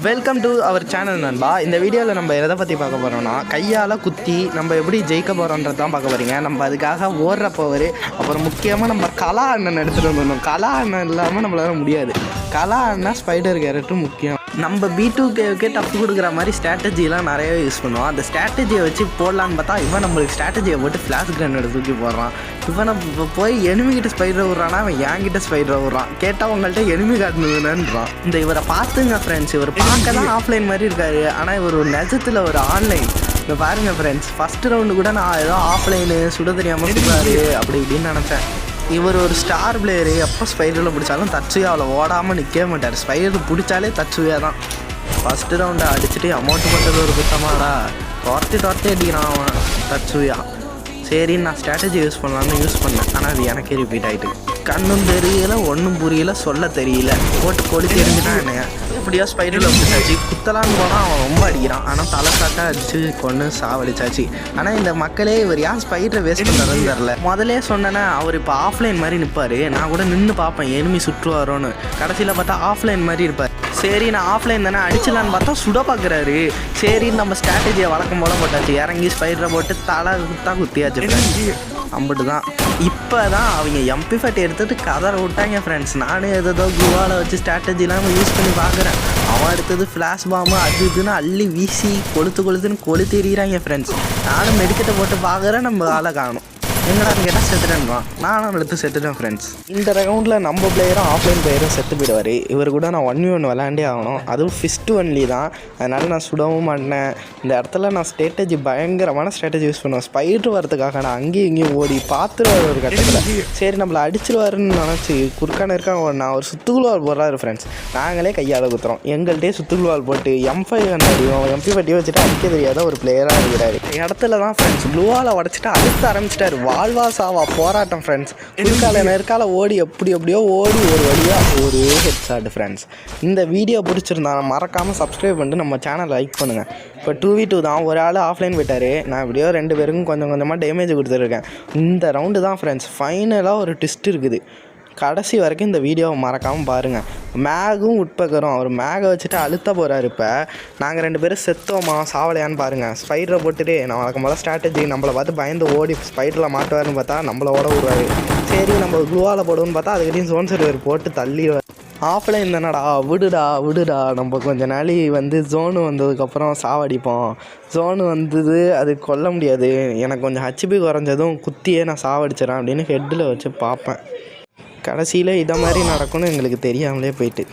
Welcome to our channel நண்பா. இந்த வீடியோவில் நம்ம எதை பற்றி பார்க்க போகிறோம்னா, கையால் குத்தி நம்ம எப்படி ஜெயிக்க போகிறோன்றது தான் பார்க்க போகிறீங்க. நம்ம அதுக்காக ஓடுற பவர், அப்புறம் முக்கியமாக நம்ம கலா அண்ணன் எடுத்துகிட்டு வந்துடணும். கலா அண்ணன் இல்லாமல் நம்மளால முடியாது. கலா அண்ணன் ஸ்பைடர் கேரக்டர் முக்கியம். நம்ம B2Kக்கே டஃப் கொடுக்குற மாதிரி ஸ்ட்ராட்டஜிலாம் நிறையவே யூஸ் பண்ணுவோம். அந்த ஸ்ட்ராட்டஜியை வச்சு போடலான்னு பார்த்தா இவன் நம்மளுக்கு ஸ்ட்ராட்டஜியை போட்டு ஃப்ளாஷ் கிரனேட் தூக்கி போடுறான். இவன் நம்ம போய் எனிமிகிட்ட ஸ்பைடரை விட்றானா, அவன் என்கிட்ட ஸ்பைடரை விட்றான். கேட்டால் உங்கள்கிட்ட எனிமி காட்டணுன்றான். இந்த இவரை பார்த்துங்க ஃப்ரெண்ட்ஸ், இவர் பார்க்க தான் ஆஃப்லைன் மாதிரி இருக்காரு, ஆனால் இவர் ஒரு நிஜத்தில் ஒரு ஆன்லைன். இப்போ பாருங்கள் ஃப்ரெண்ட்ஸ், ஃபஸ்ட்டு ரவுண்டு கூட நான் ஏதோ ஆஃப்லைனு சுட தெரியாமல் சொல்கிறாரு அப்படி இப்படின்னு நினச்சேன். இவர் ஒரு ஸ்டார் பிளேயரு. எப்போ ஸ்பைடரில் பிடிச்சாலும் தச்சுயா அவளை ஓடாமல் நிற்கவே மாட்டார். ஸ்பைடர் பிடிச்சாலே தச்சுயா தான். ஃபஸ்ட்டு ரவுண்டை அடிச்சுட்டு அமௌண்ட் பண்ணுறது ஒரு குத்தமாடா, துரத்தி அடிக்கிறான் அவன் தச்சுயா. சரின்னு நான் ஸ்ட்ராட்டஜி யூஸ் பண்ணலான்னு யூஸ் பண்ணேன், ஆனால் அது எனக்கே ரிப்பீட் ஆகிட்டு. கண்ணும் தெரியல, ஒன்றும் புரியல, சொல்ல தெரியல, போட்டு கொளுத்தி எரிஞ்சுட்டான் என்னைய. எப்படியோ ஸ்பைடரில் பிடிச்சாச்சு. குத்தலான்னு போனால் அவன் ரொம்ப அடிக்கிறான், ஆனால் தலை சாட்டாக அடிச்சு கொண்டு சாவடிச்சாச்சு. ஆனால் இந்த மக்களே இவர் ஏன் ஸ்பைடரை வேஸ்ட் பண்ணுறதுன்னு தெரில. முதலே சொன்னேன்னா அவர் இப்போ ஆஃப்லைன் மாதிரி நிற்பார். நான் கூட நின்று பார்ப்பேன் எனிமி சுற்றுவாரோன்னு. கடைசியில் பார்த்தா ஆஃப்லைன் மாதிரி இருப்பார். சரி நான் ஆஃப்லைன் தானே அடிச்சலான்னு பார்த்தா சுட பார்க்குறாரு. சரின்னு நம்ம ஸ்ட்ராட்டஜியை வழக்கம் போல போட்டாச்சு. இறங்கி ஸ்பைடரை போட்டு தலை குத்தியாச்சு. அம்பிட்டு தான். இப்போ தான் அவங்க MP40 எடுத்துட்டு கதரை விட்டாங்க ஃப்ரெண்ட்ஸ். நானும் ஏதோ குவாவில் வச்சு ஸ்ட்ராட்டஜிலாம் யூஸ் பண்ணி பார்க்குறேன். அவன் அடுத்தது ஃப்ளாஷ் பாம்பு அது இதுன்னு அள்ளி வீசி கொளுத்துன்னு கொளுத்தி எறிகிறாங்க ஃப்ரெண்ட்ஸ். நானும் மெடிக்கெட்டை போட்டு பார்க்குறேன், நம்ம ஆளை காணும். எங்கடான்னு கேட்டால் செத்துட்டேன்வான். நானும் எடுத்து செத்துட்டேன் ஃப்ரெண்ட்ஸ். இந்த ரவுண்டில் நம்ம பிளேயரும் ஆஃப்லைன் பிளேயரும் செத்து போயிடுவார். இவர் கூட நான் 1v1 விளாண்டே ஆகணும். அதுவும் ஃபிஸ்ட் ஒன்லி தான். அதனால் நான் சுடவும் மாட்டேன். இந்த இடத்துல நான் ஸ்ட்ராட்டஜி பயங்கரமான ஸ்ட்ராட்டஜி யூஸ் பண்ணுவேன். ஸ்பைடர் வரதுக்காக நான் அங்கேயும் இங்கேயும் ஓடி பார்த்துருவார் ஒரு கட்டத்தில். சரி நம்மளை அடிச்சிருவாருன்னு நினச்சி குறுக்கான இருக்காங்க. நான் ஒரு சுத்துக்குள்வால் போடுறாரு ஃப்ரெண்ட்ஸ். நாங்களே கையால் குத்துறோம். எங்கள்கிட்டே சுத்துக்குள்வால் போட்டு M5 அடியும் MP40 வச்சுட்டு அடிக்க தெரியாத ஒரு பிளேயராக இருக்கிறாரு. இடத்துல தான் ஃப்ரெண்ட்ஸ் ப்ளூவால் உடச்சிட்டு அடுத்து ஆரம்பிச்சிட்டாரு. வாழ்வா சாவா போராட்டம் ஃப்ரெண்ட்ஸ். குறுக்கால நெருக்கால ஓடி எப்படியோ ஓடி ஒரு வழியாக ஒரு ஹெட்ஷாட் ஃப்ரெண்ட்ஸ். இந்த வீடியோ பிடிச்சிருந்தா மறக்காமல் சப்ஸ்கிரைப் பண்ணிட்டு நம்ம சேனல் லைக் பண்ணுங்கள். இப்போ 2v2 தான். ஒரு ஆள் ஆஃப்லைன் போயிட்டார். நான் இப்படியோ 2 பேருக்கும் கொஞ்சமாக டேமேஜ் கொடுத்துருக்கேன். இந்த ரவுண்டு தான் ஃப்ரெண்ட்ஸ் ஃபைனலாக ஒரு ட்விஸ்ட் இருக்குது. கடைசி வரைக்கும் இந்த வீடியோவை மறக்காமல் பாருங்கள். மேகும் உட்பக்கரும் அவர் மேகை வச்சுட்டு அழுத்த போகிறாரு. இப்போ நாங்கள் 2 பேரும் செத்தோமா சாவலையான்னு பாருங்கள். ஸ்பைடரை போட்டுட்டு நான் வழக்கம் போல் ஸ்ட்ராட்டஜி நம்மளை பார்த்து பயந்து ஓடி ஸ்பைடரில் மாட்டுவார்னு பார்த்தா நம்மளை ஓட விடுவார். சரி நம்ம க்ளூவால் போடுவோன்னு பார்த்தா அதுக்கிட்டையும் ஜோன் சர்வர் போட்டு தள்ளிடுவார். ஆஃப்லைன் தானடா, விடுடா நம்ம கொஞ்ச நாளி ஜோனு வந்ததுக்கப்புறம் சாவடிப்போம். ஜோனு வந்தது அது கொல்ல முடியாது. எனக்கு கொஞ்சம் HP குறைஞ்சதும் குத்தியே நான் சாவடிச்சிடறேன் அப்படின்னு ஹெட்டில் வச்சு பார்ப்பேன். கடைசியில் இதை மாதிரி நடக்கும்னு எங்களுக்கு தெரியாமலே போயிட்டு